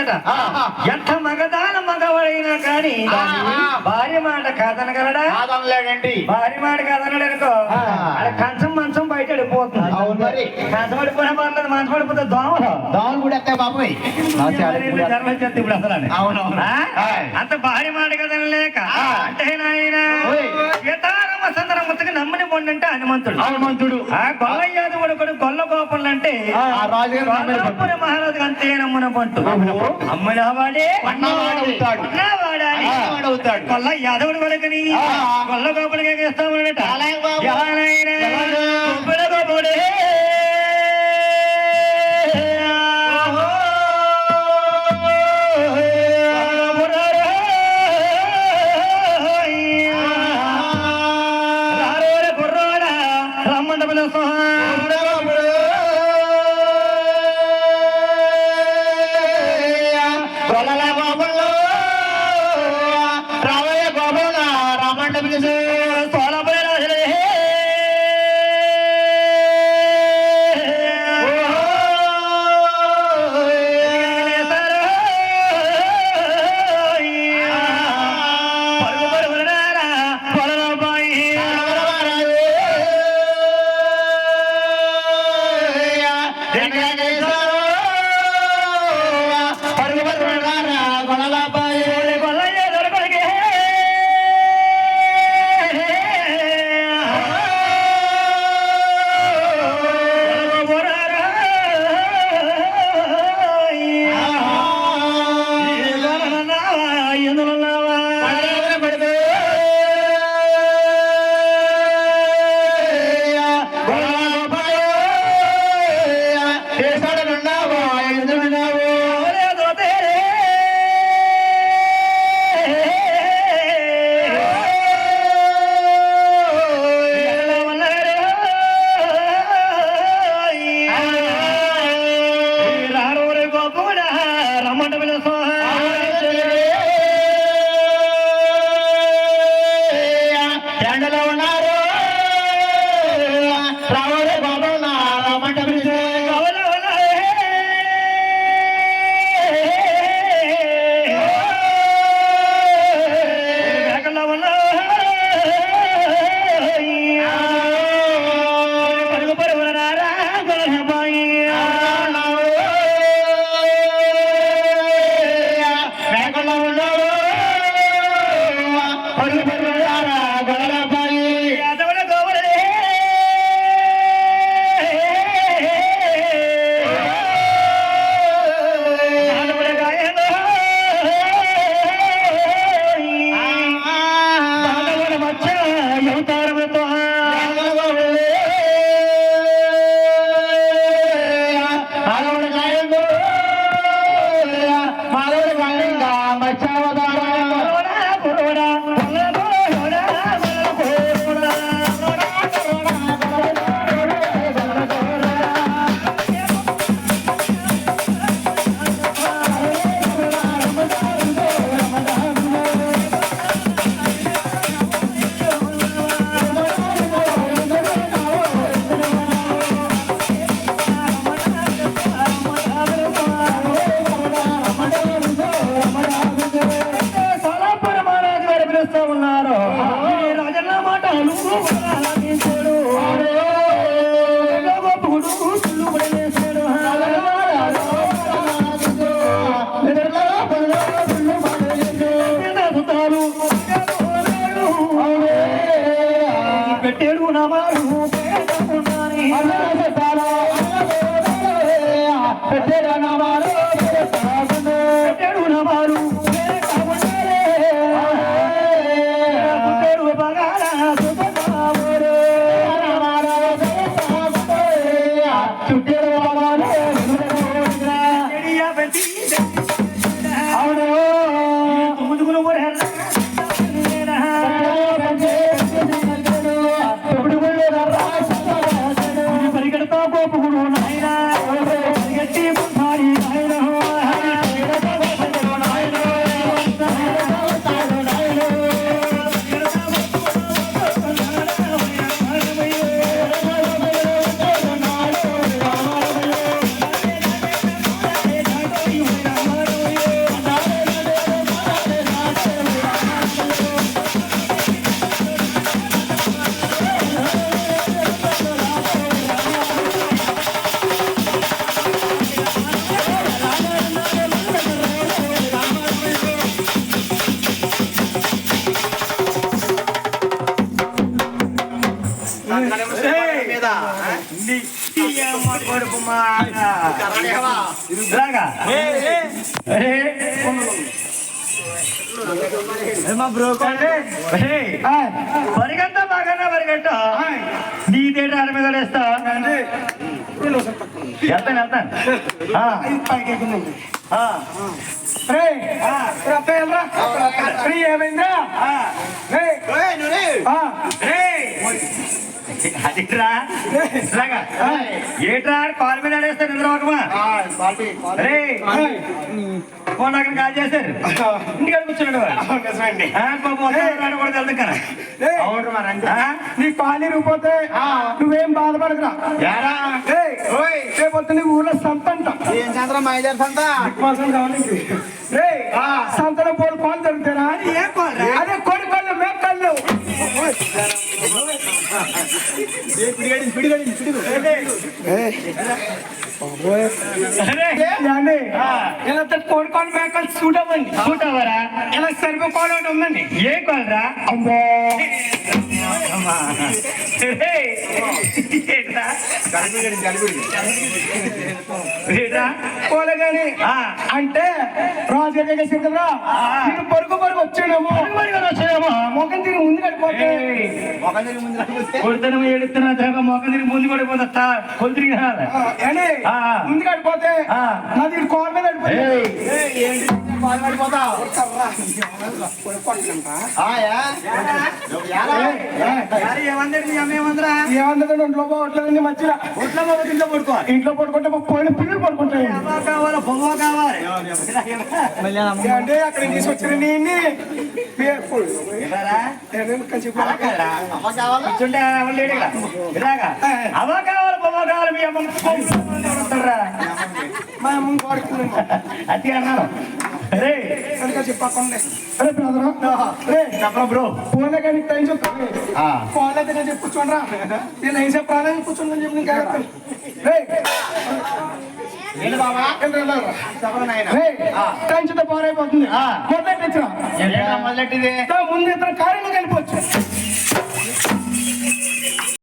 ఉన్నాడట. ఎంత మగదాన మగవాడైనా కానీ భార్య మాట కాదనగలడా? కాదనలేడండి. భార్య మాట కాదనడు అనుకో అక్కడ కంచం మంచం బయట వెళ్ళిపోతుంది. కంచం పడిపోయినా పర్లేదు, మంచం పడిపోతే దోమలు కూడా ఎత్తాయి బాబాయ్. జన్మ వచ్చేది ఇప్పుడు అసలు. అవునవును. అంత భార్య మాట కదనలేక అంటే నాయన సీతారామ సందరముత్తకి నమ్మని పొండి అంటే హనుమంతుడు. ఆ గొల్లయ్యాదుడు కూడా గొల్ల గోపంలు అంటే మహారాజు అంతే నమ్మున పంటు. అమ్మున వాడే గొల్ల యాదవుడు వరకని గొల్ల గోపులకి ఎగేస్తామన్నట. గోపుడే పరిగెత్తి కొడుపు ఇలాగా పరిగెత్తా బాగానే పరిగెట్ట నీదేంటి ఆడ మీద వేస్తా వెళ్తాను ఏమైందా అదిరా ఏట్రా కాలు మీద ఆడేస్తా నిద్రమా ఫోన్ అక్కడ కాల్ చేశారు ఇంటికాడ కూర్చున్నాడు కూడా వెళ్తాం కదా నీ కాలనీ రూపోతే నువ్వేం బాధపడదురా రేపు నీ ఊర్లో సంత అంట ఏం చంద్ర మైదార్ సంత సంతలో పోలు కాలు దొరుకుతారా ఏం కాదు అదే కొడి కళ్ళు మేక కళ్ళు ఇలా కోడుకోవాలి మేకలు సూట్ అవ్వండి సూట్ అవ్వరా ఇలా సరిపో కోడ ఒకటి ఉందండి ఏ కాలరా అమ్మో కోలగాని అంటే రాజు చేసారు కదా నేను పరుగు వచ్చాడేమో మొఖం తిరిగి ముందు కడిపోతే కొడుతున్నా ఏడుతున్నా మొఖం తిరిగి ముందు పడిపోతా కొద్దిరి ముందు కడిపోతే నాది కోల మీద ఏమందరూ ఒంట్లో పోవట్లేదండి మధ్యలో ఇంట్లో పడుకోవాలి ఇంట్లో పడుకుంటే పోయిన పిల్లలు పడుకుంటాయి కావాలి బొమ్మ కావాలి అంటే అక్కడ తీసుకొచ్చారండి కూర్చుంటే ఇలాగా అవ్వ కావాలి బొమ్మ కావాలి మీ అమ్మ మా అమ్మ పడుతుందండి అది అన్నాను చెప్పకుండా అరే బ్రదర్ బ్రో ఫోన్లో కానీ టైం చెప్తాను ఫోన్లో అయితే నేను చెప్పి కూర్చోండిరా నేను ఏం చెప్పాలని కూర్చోండి చెప్పి టైం చెప్తే పారైపోతుంది మొదలెట్టించిన మొదలెట్టింది ముందు ఇతర కార్యంలోకి వెళ్ళిపోవచ్చు